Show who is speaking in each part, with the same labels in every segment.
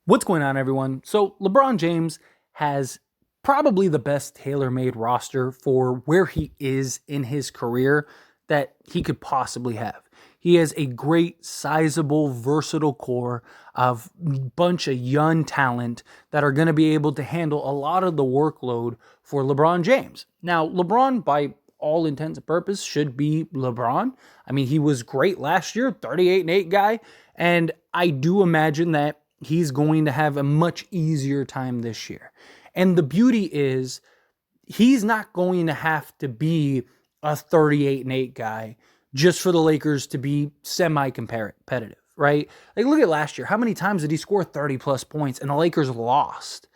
Speaker 1: What's going on, everyone? So, LeBron James has probably the best tailor-made roster for where he is in his career that he could possibly have. He has a great, sizable, versatile core of a bunch of young talent that are going to be able to handle a lot of the workload for LeBron James. Now, LeBron, by all intents and purposes, should be LeBron. I mean, he was great last year, 38-8 guy, and I do imagine that he's going to have a much easier time this year. And the beauty is he's not going to have to be a 38-8 guy just for the Lakers to be semi-competitive, right? Like, look at last year. How many times did he score 30 plus points and the Lakers lost,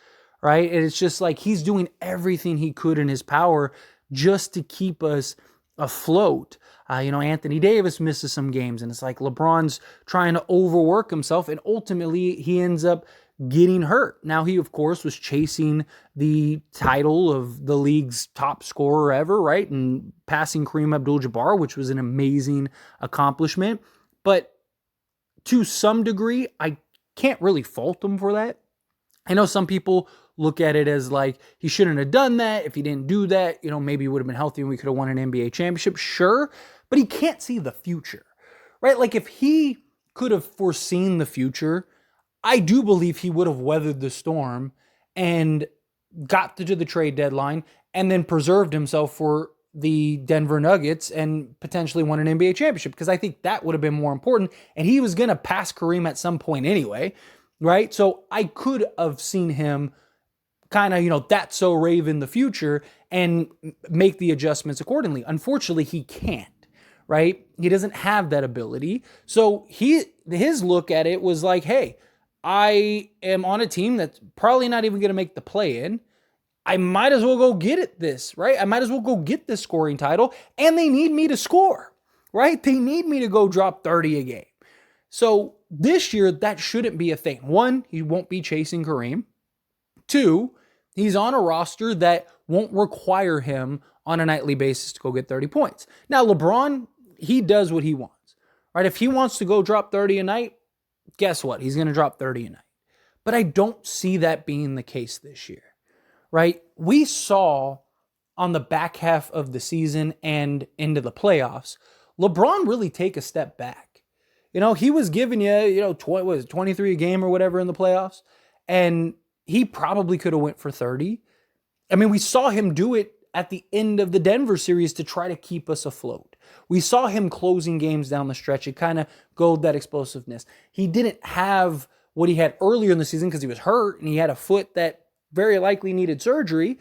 Speaker 1: right? And it's just like he's doing everything he could in his power just to keep us afloat. Anthony Davis misses some games, and it's like LeBron's trying to overwork himself, and ultimately he ends up getting hurt. Now, he, of course, was chasing the title of the league's top scorer ever, right? And passing Kareem Abdul-Jabbar, which was an amazing accomplishment. But to some degree, I can't really fault him for that. I know some people look at it as like he shouldn't have done that. If he didn't do that, maybe he would have been healthy and we could have won an NBA championship. Sure, but he can't see the future, right? Like, if he could have foreseen the future, I do believe he would have weathered the storm and got to the trade deadline and then preserved himself for the Denver Nuggets and potentially won an NBA championship, because I think that would have been more important. And he was going to pass Kareem at some point anyway, right? So I could have seen him kind of, that's so rave in the future and make the adjustments accordingly. Unfortunately, he can't, right? He doesn't have that ability. So his look at it was like, hey, I am on a team that's probably not even going to make the play-in. I might as well go get it this, right? I might as well go get this scoring title, and they need me to score, right? They need me to go drop 30 a game. So this year, that shouldn't be a thing. One, he won't be chasing Kareem. Two, he's on a roster that won't require him on a nightly basis to go get 30 points. Now, LeBron, he does what he wants, right? If he wants to go drop 30 a night, guess what? He's going to drop 30 a night. But I don't see that being the case this year, right? We saw on the back half of the season and into the playoffs, LeBron really take a step back. He was giving you, 23 a game or whatever in the playoffs, and he probably could have went for 30. I mean, we saw him do it at the end of the Denver series to try to keep us afloat. We saw him closing games down the stretch. It kind of gold that explosiveness. He didn't have what he had earlier in the season because he was hurt and he had a foot that very likely needed surgery.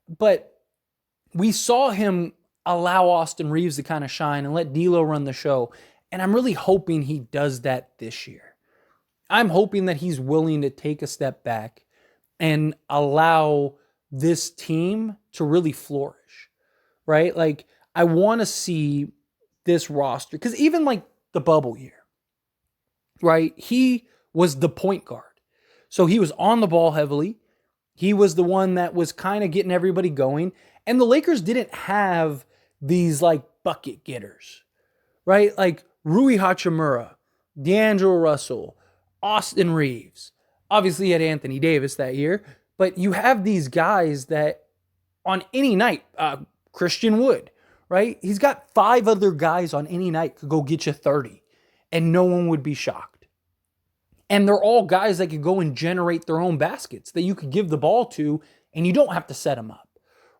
Speaker 1: But we saw him allow Austin Reeves to kind of shine and let D'Lo run the show. And I'm really hoping he does that this year. I'm hoping that he's willing to take a step back and allow this team to really flourish, right? Like, I want to see this roster, because even like the bubble year, right? He was the point guard. So he was on the ball heavily. He was the one that was kind of getting everybody going. And the Lakers didn't have these like bucket getters, right? Like Rui Hachimura, D'Angelo Russell, Austin Reeves. Obviously, he had Anthony Davis that year, but you have these guys that on any night, Christian Wood, right? He's got 5 other guys on any night could go get you 30, and no one would be shocked. And they're all guys that could go and generate their own baskets that you could give the ball to, and you don't have to set them up,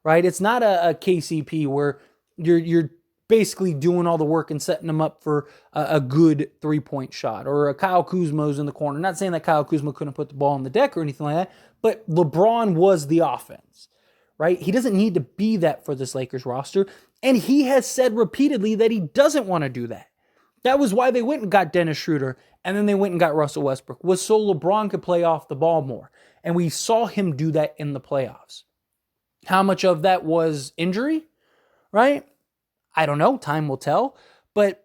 Speaker 1: right? It's not a KCP where you're basically doing all the work and setting them up for a good 3-point shot, or a Kyle Kuzma's in the corner. Not saying that Kyle Kuzma couldn't put the ball on the deck or anything like that, but LeBron was the offense, right? He doesn't need to be that for this Lakers roster, and he has said repeatedly that he doesn't want to do that. That was why they went and got Dennis Schroeder, and then they went and got Russell Westbrook, was so LeBron could play off the ball more. And we saw him do that in the playoffs. How much of that was injury, right? I don't know. Time will tell. But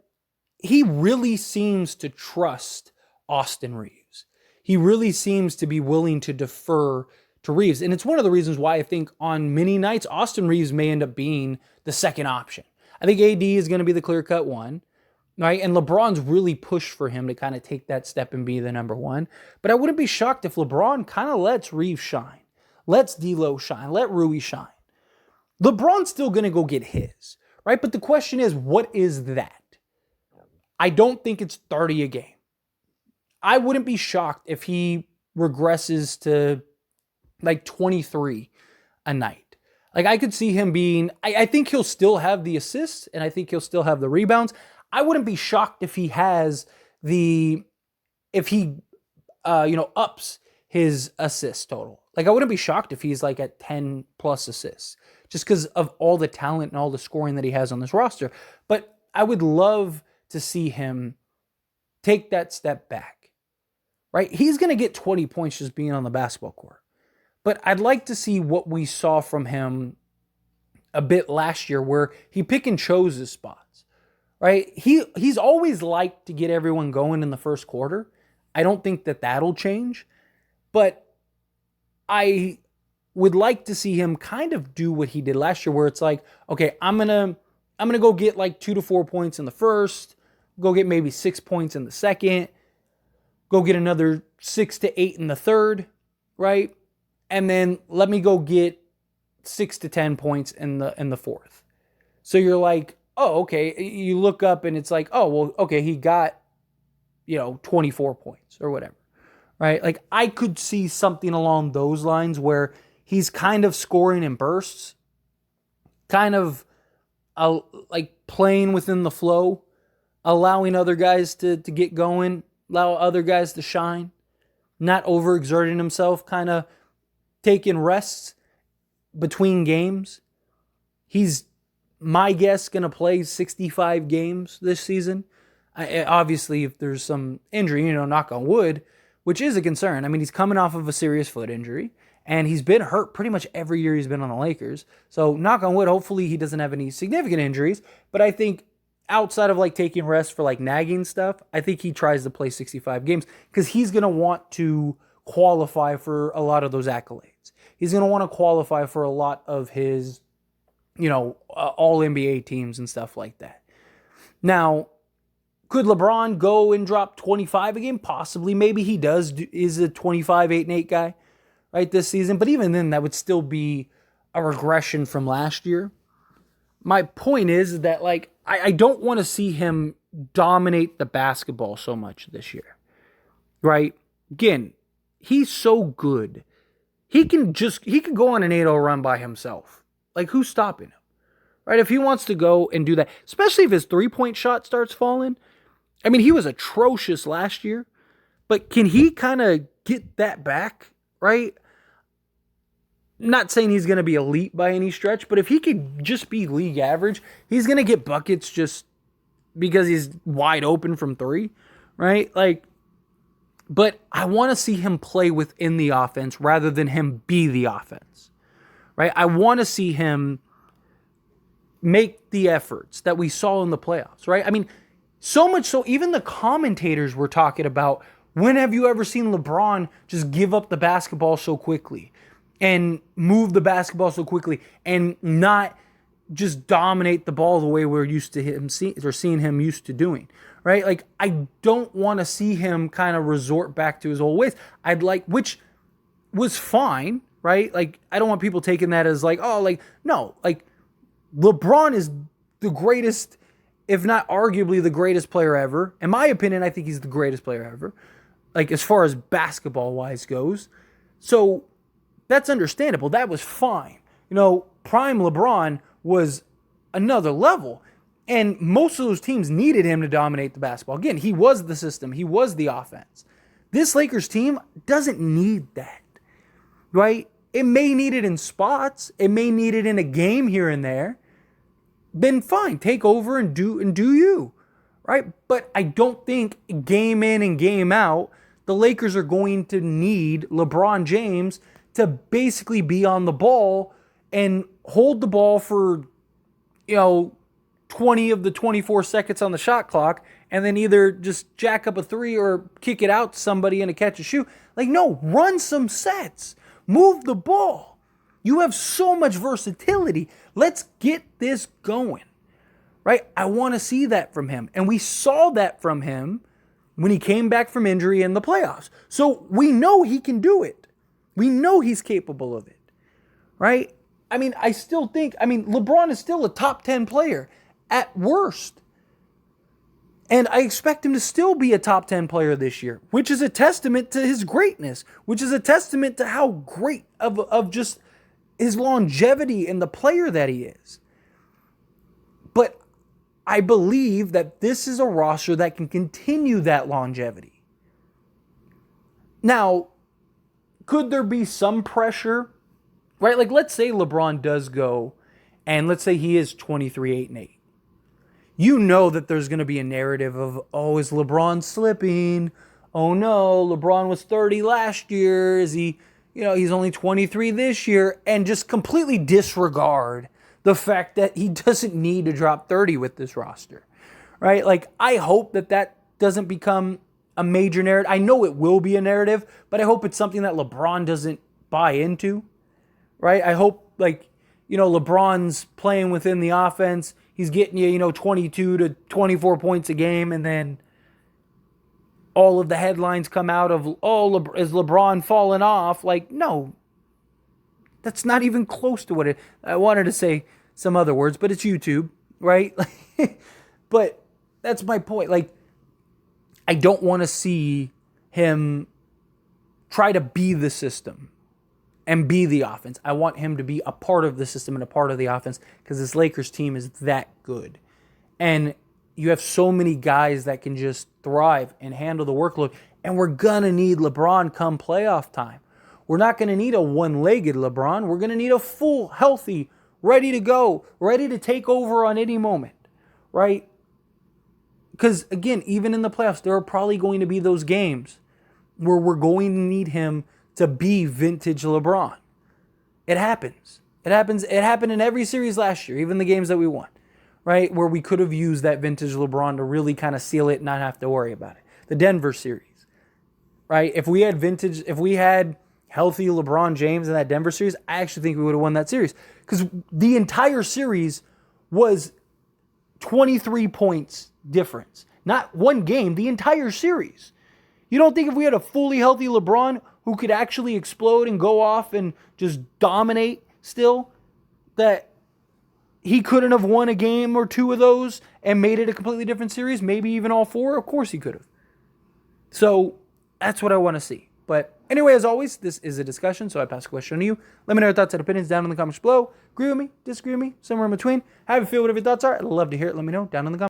Speaker 1: he really seems to trust Austin Reeves. He really seems to be willing to defer to Reeves. And it's one of the reasons why I think on many nights, Austin Reeves may end up being the second option. I think AD is going to be the clear-cut one. right? And LeBron's really pushed for him to kind of take that step and be the number one. But I wouldn't be shocked if LeBron kind of lets Reeves shine, lets D'Lo shine, let Rui shine. LeBron's still going to go get his, right? But the question is, what is that? I don't think it's 30 a game. I wouldn't be shocked if he regresses to like 23 a night. Like I could see him being, I think he'll still have the assists and I think he'll still have the rebounds. I wouldn't be shocked if he has if he ups his assist total. Like I wouldn't be shocked if he's like at 10 plus assists just because of all the talent and all the scoring that he has on this roster. But I would love to see him take that step back, right? He's going to get 20 points just being on the basketball court. But I'd like to see what we saw from him a bit last year where he pick and chose his spots, right? He's always liked to get everyone going in the first quarter. I don't think that that'll change, but I would like to see him kind of do what he did last year where it's like, okay, I'm going to go get like 2 to 4 points in the first, go get maybe 6 points in the second, go get another 6 to 8 in the third, right? And then let me go get 6 to 10 points in the fourth. So you're like, oh, okay. You look up and it's like, oh, well, okay, he got, 24 points or whatever, right? Like I could see something along those lines where he's kind of scoring in bursts, kind of like playing within the flow, allowing other guys to get going, allow other guys to shine, not overexerting himself, kind of taking rests between games. He's, my guess, going to play 65 games this season. Obviously, if there's some injury, knock on wood, which is a concern. I mean, he's coming off of a serious foot injury, and he's been hurt pretty much every year he's been on the Lakers. So, knock on wood, hopefully he doesn't have any significant injuries. But I think outside of like taking rest for like nagging stuff, I think he tries to play 65 games because he's going to want to qualify for a lot of those accolades. He's going to want to qualify for a lot of his, all NBA teams and stuff like that. Now, could LeBron go and drop 25 a game? Possibly. Maybe he does. Is a 25, 8, and 8 guy, right, this season. But even then, that would still be a regression from last year. My point is that, like, I don't want to see him dominate the basketball so much this year, right? Again, he's so good. He could go on an 8-0 run by himself. Like, who's stopping him, right? If he wants to go and do that, especially if his three-point shot starts falling. I mean, he was atrocious last year, but can he kind of get that back, right? Not saying he's going to be elite by any stretch, but if he could just be league average, he's going to get buckets just because he's wide open from three, right? Like, but I want to see him play within the offense rather than him be the offense, right? I want to see him make the efforts that we saw in the playoffs, right? I mean, so much so, even the commentators were talking about, when have you ever seen LeBron just give up the basketball so quickly and move the basketball so quickly and not just dominate the ball the way we're used to him seeing him used to doing, right? Like, I don't want to see him kind of resort back to his old ways. Which was fine, right? Like, I don't want people taking that as like, oh, like, no, like, LeBron is the greatest, if not arguably the greatest player ever. In my opinion, I think he's the greatest player ever, like as far as basketball-wise goes. So that's understandable. That was fine. Prime LeBron was another level. And most of those teams needed him to dominate the basketball. Again, he was the system. He was the offense. This Lakers team doesn't need that, right? It may need it in spots. It may need it in a game here and there. Then fine, take over and do you, right? But I don't think game in and game out, the Lakers are going to need LeBron James to basically be on the ball and hold the ball for, 20 of the 24 seconds on the shot clock and then either just jack up a three or kick it out to somebody in a catch and shoot. Like, no, run some sets. Move the ball. You have so much versatility. Let's get this going, right? I want to see that from him. And we saw that from him when he came back from injury in the playoffs. So we know he can do it. We know he's capable of it, right? I mean, LeBron is still a top 10 player at worst. And I expect him to still be a top 10 player this year, which is a testament to his greatness, which is a testament to how great of just his longevity and the player that he is. But I believe that this is a roster that can continue that longevity. Now, could there be some pressure? Right? Like, let's say LeBron does go, and let's say he is 23-8-8. You know that there's going to be a narrative of, oh, is LeBron slipping? Oh no, LeBron was 30 last year. Is he, he's only 23 this year, and just completely disregard the fact that he doesn't need to drop 30 with this roster, right? Like, I hope that doesn't become a major narrative. I know it will be a narrative, but I hope it's something that LeBron doesn't buy into, right? I hope, LeBron's playing within the offense. He's getting you, 22 to 24 points a game, and then all of the headlines come out of, is LeBron falling off? Like, no. That's not even close to what I wanted to say some other words, but it's YouTube, right? But that's my point. Like, I don't want to see him try to be the system and be the offense. I want him to be a part of the system and a part of the offense because this Lakers team is that good. And you have so many guys that can just thrive and handle the workload. And we're going to need LeBron come playoff time. We're not going to need a one-legged LeBron. We're going to need a full, healthy, ready to go, ready to take over on any moment, right? Because, again, even in the playoffs, there are probably going to be those games where we're going to need him to be vintage LeBron. It happens. It happened in every series last year, even the games that we won, right? Where we could have used that vintage LeBron to really kind of seal it and not have to worry about it. The Denver series, right? If we had healthy LeBron James in that Denver series, I actually think we would have won that series. Because the entire series was 23 points difference. Not one game, the entire series. You don't think if we had a fully healthy LeBron who could actually explode and go off and just dominate still, that he couldn't have won a game or two of those and made it a completely different series? Maybe even all four? Of course he could have. So that's what I want to see. But anyway, as always, this is a discussion, so I pass the question to you. Let me know your thoughts and opinions down in the comments below. Agree with me, disagree with me, somewhere in between. How you feel, whatever your thoughts are. I'd love to hear it. Let me know down in the comments.